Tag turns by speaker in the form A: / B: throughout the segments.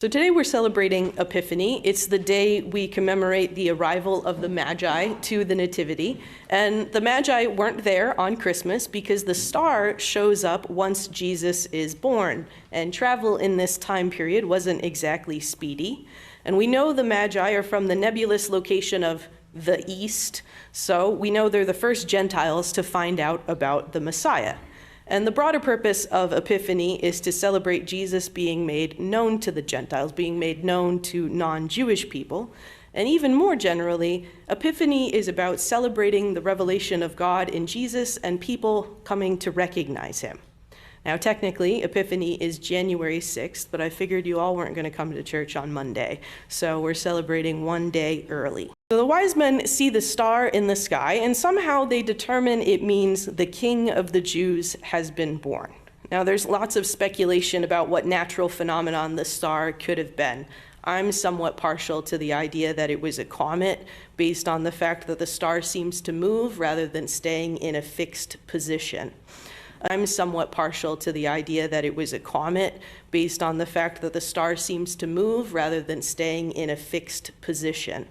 A: So today we're celebrating Epiphany. It's the day we commemorate the arrival of the Magi to the Nativity. And the Magi weren't there on Christmas because the star shows up once Jesus is born. And travel in this time period wasn't exactly speedy. And we know the Magi are from the nebulous location of the East, so we know they're the first Gentiles to find out about the Messiah. And the broader purpose of Epiphany is to celebrate Jesus being made known to the Gentiles, being made known to non-Jewish people. And even more generally, Epiphany is about celebrating the revelation of God in Jesus and people coming to recognize him. Now, technically, Epiphany is January 6th, but I figured you all weren't going to come to church on Monday, so we're celebrating one day early. So the wise men see the star in the sky, and somehow they determine it means the King of the Jews has been born. Now, there's lots of speculation about what natural phenomenon the star could have been. I'm somewhat partial to the idea that it was a comet, based on the fact that the star seems to move rather than staying in a fixed position. I'm somewhat partial to the idea that it was a comet, based on the fact that the star seems to move rather than staying in a fixed position.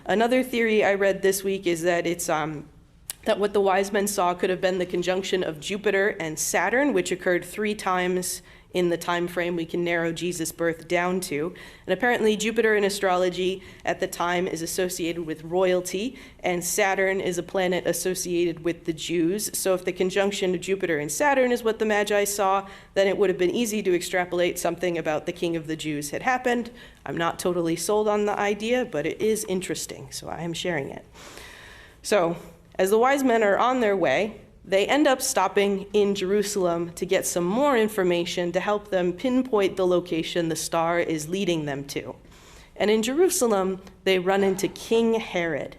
A: Another theory I read this week is that it's that what the wise men saw could have been the conjunction of Jupiter and Saturn, which occurred 3 times in the time frame we can narrow Jesus' birth down to. And apparently Jupiter in astrology at the time is associated with royalty, and Saturn is a planet associated with the Jews. So if the conjunction of Jupiter and Saturn is what the Magi saw, then it would have been easy to extrapolate something about the King of the Jews had happened. I'm not totally sold on the idea, but it is interesting, so I am sharing it. So as the wise men are on their way, they end up stopping in Jerusalem to get some more information to help them pinpoint the location the star is leading them to. And in Jerusalem, they run into King Herod.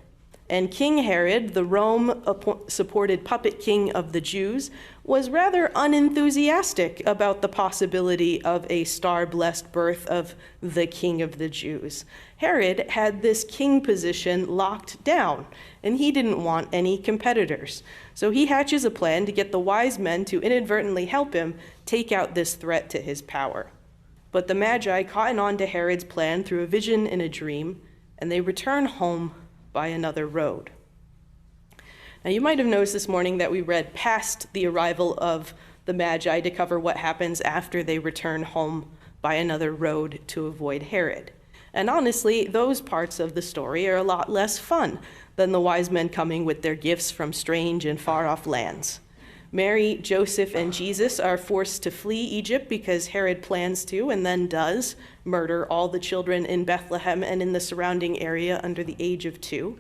A: And King Herod, the Rome-supported puppet king of the Jews, was rather unenthusiastic about the possibility of a star-blessed birth of the King of the Jews. Herod had this king position locked down, and he didn't want any competitors. So he hatches a plan to get the wise men to inadvertently help him take out this threat to his power. But the Magi cotton on to Herod's plan through a vision and a dream, and they return home by another road. Now, you might have noticed this morning that we read past the arrival of the Magi to cover what happens after they return home by another road to avoid Herod. And honestly, those parts of the story are a lot less fun than the wise men coming with their gifts from strange and far-off lands. Mary, Joseph, and Jesus are forced to flee Egypt because Herod plans to, and then does, murder all the children in Bethlehem and in the surrounding area under the age of 2.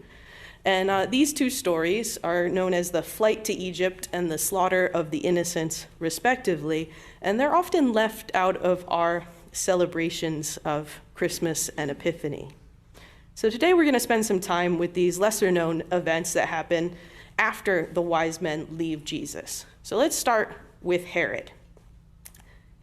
A: And these 2 stories are known as the flight to Egypt and the slaughter of the innocents, respectively, and they're often left out of our celebrations of Christmas and Epiphany. So today we're going to spend some time with these lesser-known events that happen after the wise men leave Jesus. So let's start with Herod.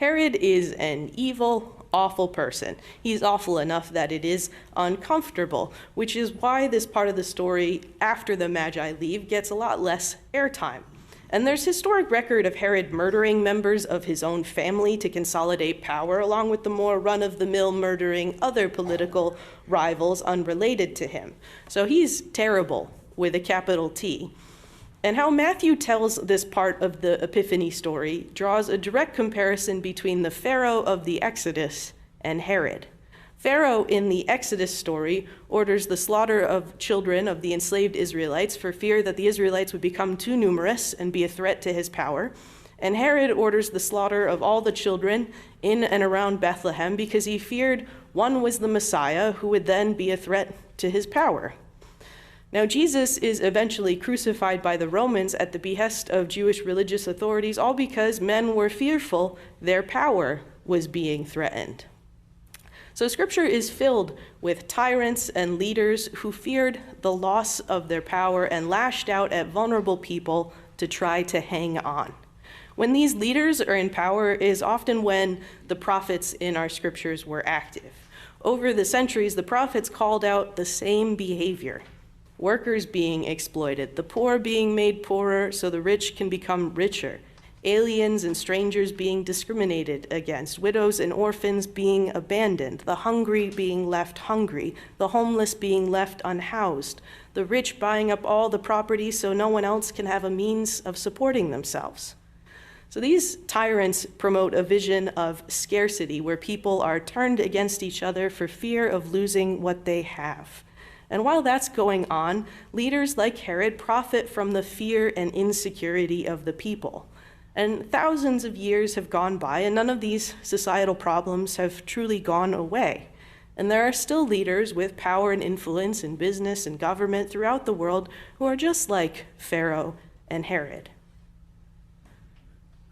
A: Herod is an evil, awful person. He's awful enough that it is uncomfortable, which is why this part of the story after the Magi leave gets a lot less airtime. And there's historic record of Herod murdering members of his own family to consolidate power, along with the more run-of-the-mill murdering other political rivals unrelated to him. So he's terrible with a capital T. And how Matthew tells this part of the Epiphany story draws a direct comparison between the Pharaoh of the Exodus and Herod. Pharaoh in the Exodus story orders the slaughter of children of the enslaved Israelites for fear that the Israelites would become too numerous and be a threat to his power. And Herod orders the slaughter of all the children in and around Bethlehem because he feared one was the Messiah who would then be a threat to his power. Now, Jesus is eventually crucified by the Romans at the behest of Jewish religious authorities, all because men were fearful their power was being threatened. So Scripture is filled with tyrants and leaders who feared the loss of their power and lashed out at vulnerable people to try to hang on. When these leaders are in power is often when the prophets in our Scriptures were active. Over the centuries, the prophets called out the same behavior. Workers being exploited, the poor being made poorer so the rich can become richer, aliens and strangers being discriminated against, widows and orphans being abandoned, the hungry being left hungry, the homeless being left unhoused, the rich buying up all the property so no one else can have a means of supporting themselves. So these tyrants promote a vision of scarcity where people are turned against each other for fear of losing what they have. And while that's going on, leaders like Herod profit from the fear and insecurity of the people. And thousands of years have gone by, and none of these societal problems have truly gone away. And there are still leaders with power and influence in business and government throughout the world who are just like Pharaoh and Herod.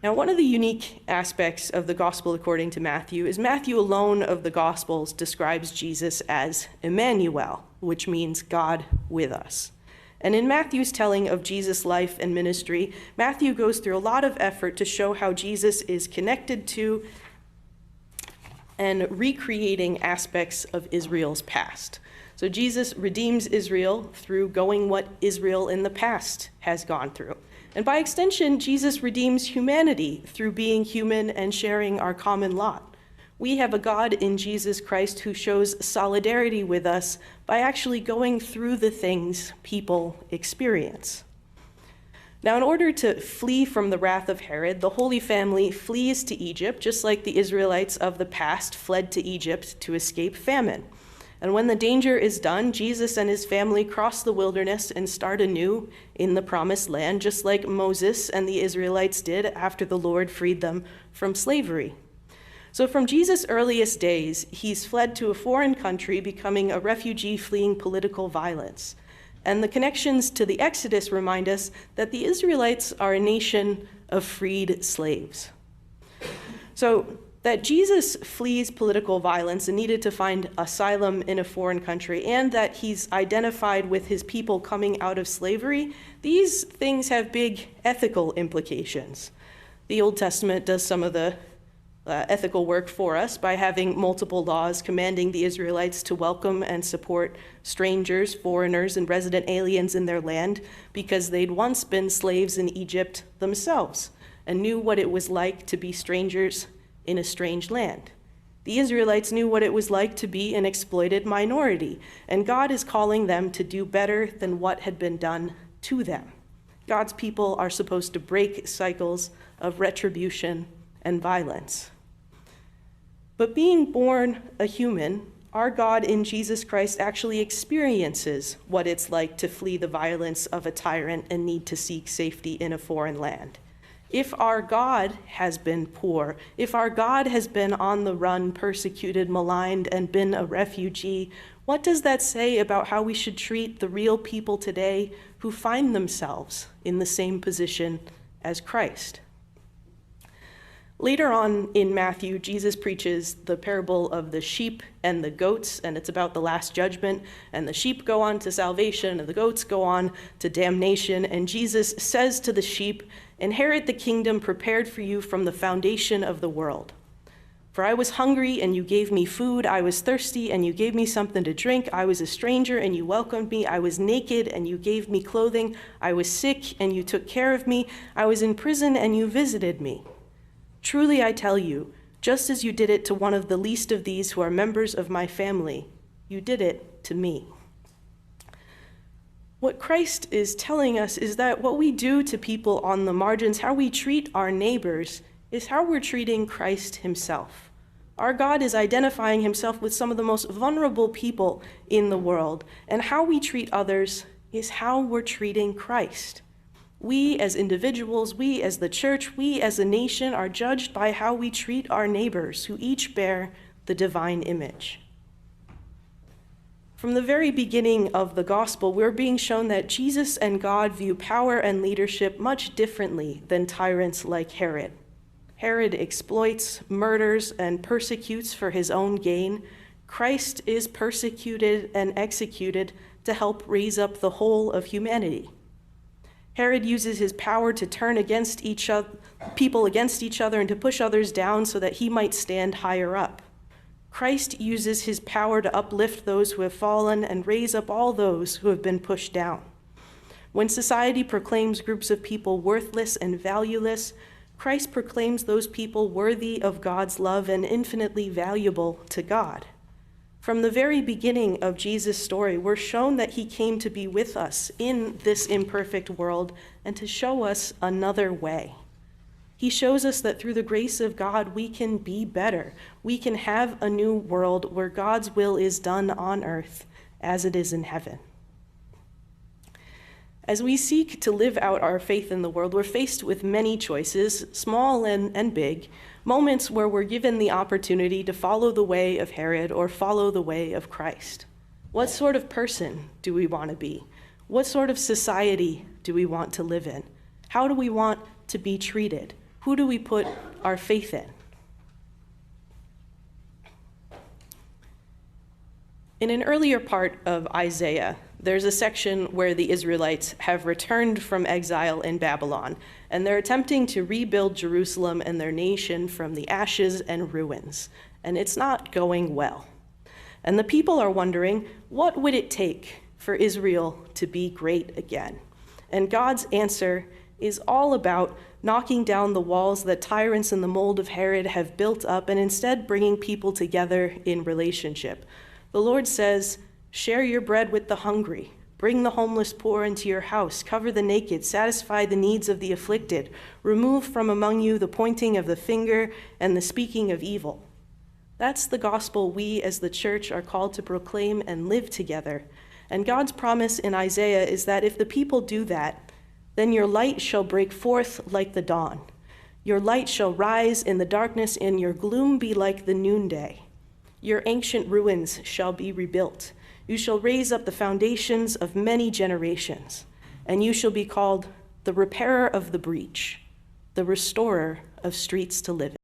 A: Now, one of the unique aspects of the Gospel according to Matthew is Matthew alone of the Gospels describes Jesus as Emmanuel, which means God with us. And in Matthew's telling of Jesus' life and ministry, Matthew goes through a lot of effort to show how Jesus is connected to and recreating aspects of Israel's past. So Jesus redeems Israel through going what Israel in the past has gone through. And by extension, Jesus redeems humanity through being human and sharing our common lot. We have a God in Jesus Christ who shows solidarity with us by actually going through the things people experience. Now, in order to flee from the wrath of Herod, the Holy Family flees to Egypt, just like the Israelites of the past fled to Egypt to escape famine. And when the danger is done, Jesus and his family cross the wilderness and start anew in the promised land, just like Moses and the Israelites did after the Lord freed them from slavery. So from Jesus' earliest days, he's fled to a foreign country, becoming a refugee fleeing political violence. And the connections to the Exodus remind us that the Israelites are a nation of freed slaves. So that Jesus flees political violence and needed to find asylum in a foreign country, and that he's identified with his people coming out of slavery, these things have big ethical implications. The Old Testament does some of the ethical work for us by having multiple laws commanding the Israelites to welcome and support strangers, foreigners, and resident aliens in their land because they'd once been slaves in Egypt themselves and knew what it was like to be strangers in a strange land. The Israelites knew what it was like to be an exploited minority, and God is calling them to do better than what had been done to them. God's people are supposed to break cycles of retribution and violence. But being born a human, our God in Jesus Christ actually experiences what it's like to flee the violence of a tyrant and need to seek safety in a foreign land. If our God has been poor, if our God has been on the run, persecuted, maligned, and been a refugee, what does that say about how we should treat the real people today who find themselves in the same position as Christ? Later on in Matthew, Jesus preaches the parable of the sheep and the goats, and it's about the last judgment, and the sheep go on to salvation, and the goats go on to damnation, and Jesus says to the sheep, "Inherit the kingdom prepared for you from the foundation of the world. For I was hungry, and you gave me food. I was thirsty, and you gave me something to drink. I was a stranger, and you welcomed me. I was naked, and you gave me clothing. I was sick, and you took care of me. I was in prison, and you visited me. Truly I tell you, just as you did it to one of the least of these who are members of my family, you did it to me." What Christ is telling us is that what we do to people on the margins, how we treat our neighbors, is how we're treating Christ himself. Our God is identifying himself with some of the most vulnerable people in the world, and how we treat others is how we're treating Christ. We as individuals, we as the church, we as a nation are judged by how we treat our neighbors who each bear the divine image. From the very beginning of the gospel, we're being shown that Jesus and God view power and leadership much differently than tyrants like Herod. Herod exploits, murders, and persecutes for his own gain. Christ is persecuted and executed to help raise up the whole of humanity. Herod uses his power to turn against people against each other and to push others down so that he might stand higher up. Christ uses his power to uplift those who have fallen and raise up all those who have been pushed down. When society proclaims groups of people worthless and valueless, Christ proclaims those people worthy of God's love and infinitely valuable to God. From the very beginning of Jesus' story, we're shown that he came to be with us in this imperfect world and to show us another way. He shows us that through the grace of God, we can be better. We can have a new world where God's will is done on earth as it is in heaven. As we seek to live out our faith in the world, we're faced with many choices, small and big, moments where we're given the opportunity to follow the way of Herod or follow the way of Christ. What sort of person do we want to be? What sort of society do we want to live in? How do we want to be treated? Who do we put our faith in? In an earlier part of Isaiah, there's a section where the Israelites have returned from exile in Babylon, and they're attempting to rebuild Jerusalem and their nation from the ashes and ruins, and it's not going well. And the people are wondering, what would it take for Israel to be great again? And God's answer is all about knocking down the walls that tyrants in the mold of Herod have built up and instead bringing people together in relationship. The Lord says, share your bread with the hungry, bring the homeless poor into your house, cover the naked, satisfy the needs of the afflicted, remove from among you the pointing of the finger and the speaking of evil. That's the gospel we as the church are called to proclaim and live together. And God's promise in Isaiah is that if the people do that, then your light shall break forth like the dawn. Your light shall rise in the darkness, and your gloom be like the noonday. Your ancient ruins shall be rebuilt. You shall raise up the foundations of many generations, and you shall be called the repairer of the breach, the restorer of streets to live in.